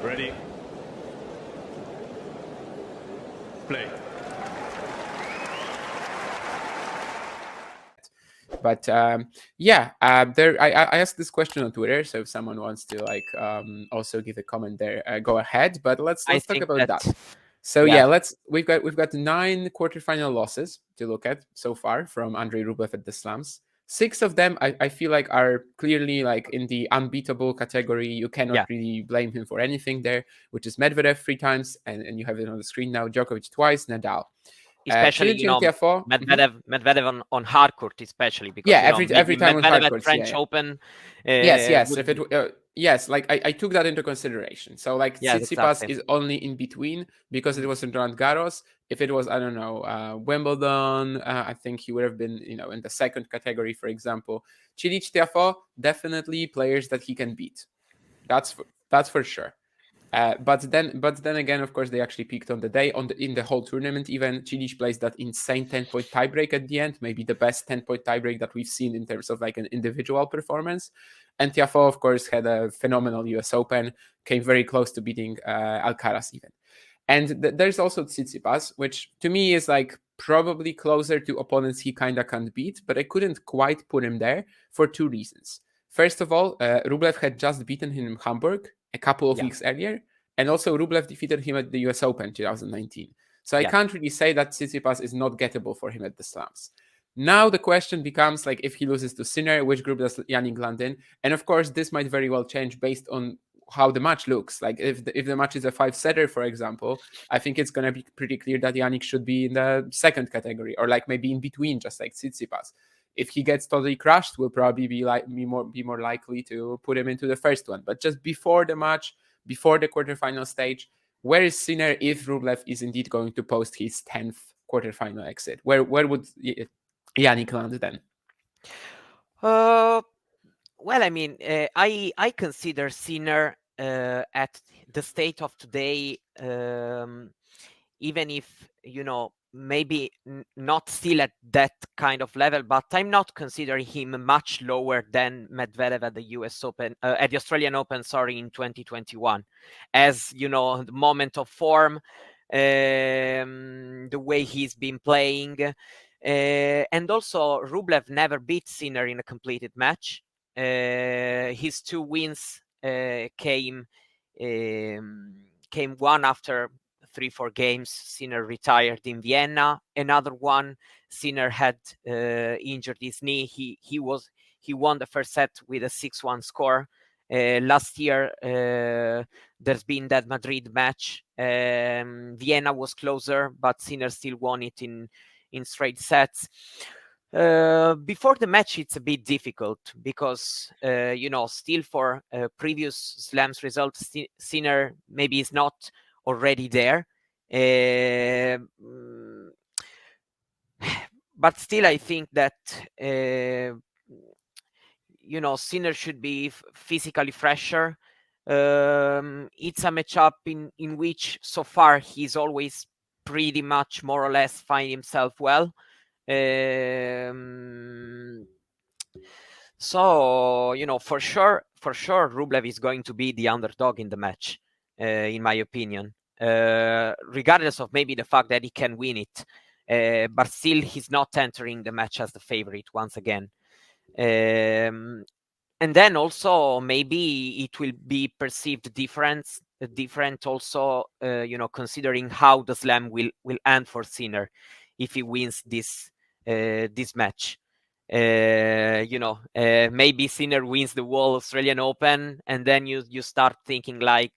Ready. Play. But yeah, there. I asked this question on Twitter, so if someone wants to also give a comment there, go ahead. But let's talk about that. So yeah, we've got 9 quarterfinal losses to look at so far from Andrey Rublev at the slams. 6 of them I feel like are clearly like in the unbeatable category. You cannot really blame him for anything there, which is Medvedev 3 times, and you have it on the screen now, Djokovic twice, Nadal. Especially, Medvedev on hard court, especially because every time on hard court, French Open. Yes. If it yes, like I took that into consideration. So like Tsitsipas is only in between because it was in Roland Garros. If it was, I don't know, Wimbledon, I think he would have been, in the second category, for example. Cilic, Tiafoe, definitely players that he can beat. That's for sure. But then again, of course, they actually peaked on the day in the whole tournament. Even Cilic plays that insane 10-point tiebreak at the end, maybe the best 10-point tiebreak that we've seen in terms of like an individual performance. And Tiafoe, of course, had a phenomenal US Open, came very close to beating Alcaraz even. And there's also Tsitsipas, which to me is like probably closer to opponents he kind of can't beat, but I couldn't quite put him there for 2 reasons. First of all, Rublev had just beaten him in Hamburg a couple of weeks earlier, and also Rublev defeated him at the US Open 2019. So I can't really say that Tsitsipas is not gettable for him at the slams. Now the question becomes like, if he loses to Sinner, which group does Yannick land in? And of course, this might very well change based on how the match looks. Like if the match is a 5-setter, for example, I think it's going to be pretty clear that Yannick should be in the second category, or like maybe in between, just like Tsitsipas. If he gets totally crushed, we'll probably be more likely to put him into the first one. But just before the match, before the quarterfinal stage, where is Sinner if Rublev is indeed going to post his 10th quarterfinal exit? Where would Yannick land then? Well, I mean, I consider Sinner at the state of today, even if maybe not still at that kind of level, but I'm not considering him much lower than Medvedev at the US Open, at the Australian Open, in 2021. As the moment of form, the way he's been playing, and also Rublev never beat Sinner in a completed match. His 2 wins came one after 3-4 games. Sinner retired in Vienna. Another one, Sinner had injured his knee. He won the first set with a 6-1 score. Last year, there's been that Madrid match. Vienna was closer, but Sinner still won it in straight sets. Before the match, it's a bit difficult because still for previous slams results, Sinner maybe is not already there, but still I think that Sinner should be physically fresher. It's a matchup in which so far he's always pretty much more or less find himself well. So for sure Rublev is going to be the underdog in the match, in my opinion, regardless of maybe the fact that he can win it, but still he's not entering the match as the favorite once again. And then also maybe it will be perceived different also, considering how the slam will end for Sinner if he wins this match. Maybe Sinner wins the whole Australian Open, and then you start thinking like,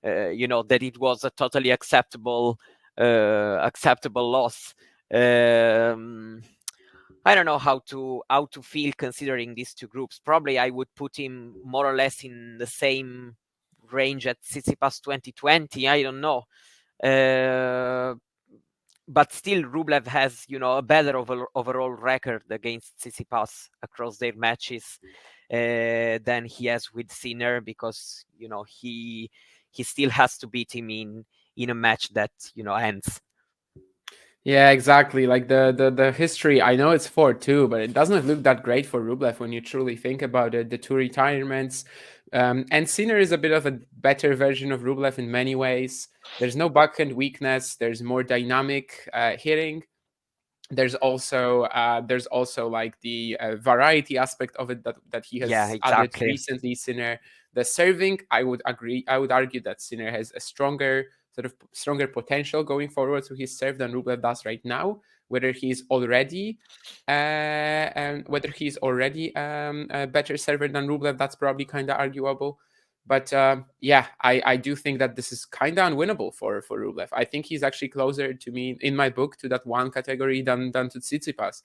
that it was a totally acceptable loss. I don't know how to feel considering these 2 groups. Probably I would put him more or less in the same range at Tsitsipas 2020. I don't know. But still, Rublev has, a better overall record against Tsitsipas across their matches than he has with Sinner, because he still has to beat him in a match that ends. Yeah, exactly. Like the history, I know it's 4-2, but it doesn't look that great for Rublev when you truly think about it. The two retirements. And Sinner is a bit of a better version of Rublev in many ways. There's no backhand weakness. There's more dynamic hitting. There's also like the variety aspect of it that he Yeah, has added exactly. recently. Sinner, the serving, I would agree. I would argue that Sinner has a stronger potential going forward to his serve than Rublev does right now. Whether he's already a better server than Rublev, that's probably kind of arguable. But yeah, I do think that this is kind of unwinnable for Rublev. I think he's actually closer to me in my book to that one category than to Tsitsipas.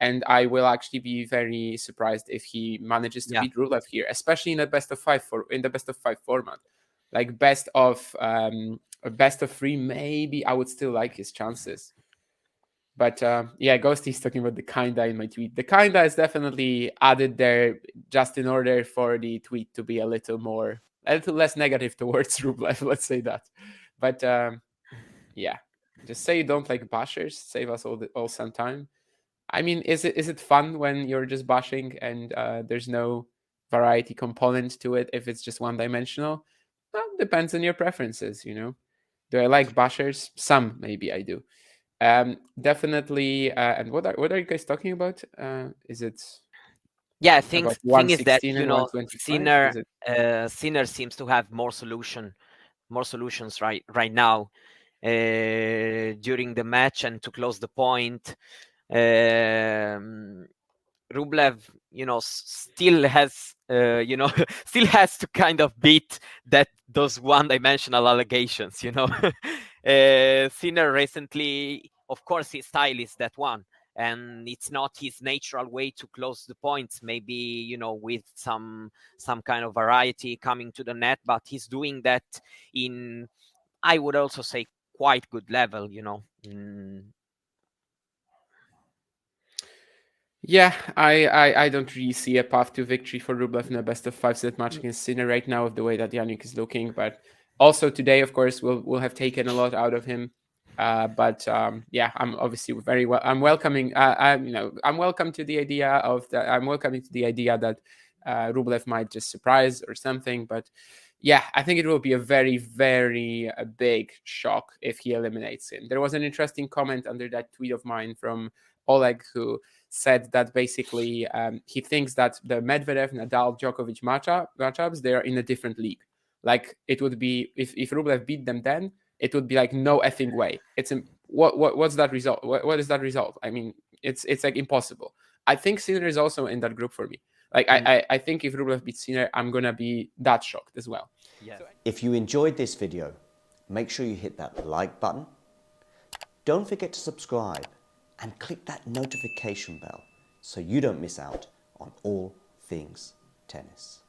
And I will actually be very surprised if he manages to Yeah. beat Rublev here, especially in the best of five format. Like best of three, maybe I would still like his chances. But yeah, Ghosty's talking about the kinda in my tweet. The kinda is definitely added there just in order for the tweet to be a little less negative towards Rublev. Let's say that. But yeah, just say you don't like bashers. Save us all some time. I mean, is it fun when you're just bashing and there's no variety component to it if it's just one dimensional? Well, depends on your preferences, you know. Do I like bashers? Some maybe I do. Definitely. And what are you guys talking about? Is it Yeah, about thing is that 116 and 125? Sinner Is it? Sinner seems to have more solutions right now during the match and to close the point. Rublev, still has, still has to kind of beat those one-dimensional allegations. Sinner recently, of course, his style is that one, and it's not his natural way to close the points. Maybe with some kind of variety coming to the net, but he's doing that in, I would also say, quite good level. Yeah, I don't really see a path to victory for Rublev in a best of 5 set match against Sinner right now, of the way that Yannick is looking. But also today, of course, we'll have taken a lot out of him. But yeah, I'm obviously very well. I'm welcoming. I'm welcome to the idea of that. I'm welcoming to the idea that Rublev might just surprise or something. But yeah, I think it will be a very, very big shock if he eliminates him. There was an interesting comment under that tweet of mine from Oleg, who said that basically he thinks that the Medvedev, Nadal, Djokovic matchups, they are in a different league. Like it would be if Rublev beat them, then it would be like no effing way. What's that result? What is that result? I mean, it's like impossible. I think Sinner is also in that group for me. Like I think if Rublev beats Sinner, I'm gonna be that shocked as well. Yeah. If you enjoyed this video, make sure you hit that like button. Don't forget to subscribe and click that notification bell so you don't miss out on all things tennis.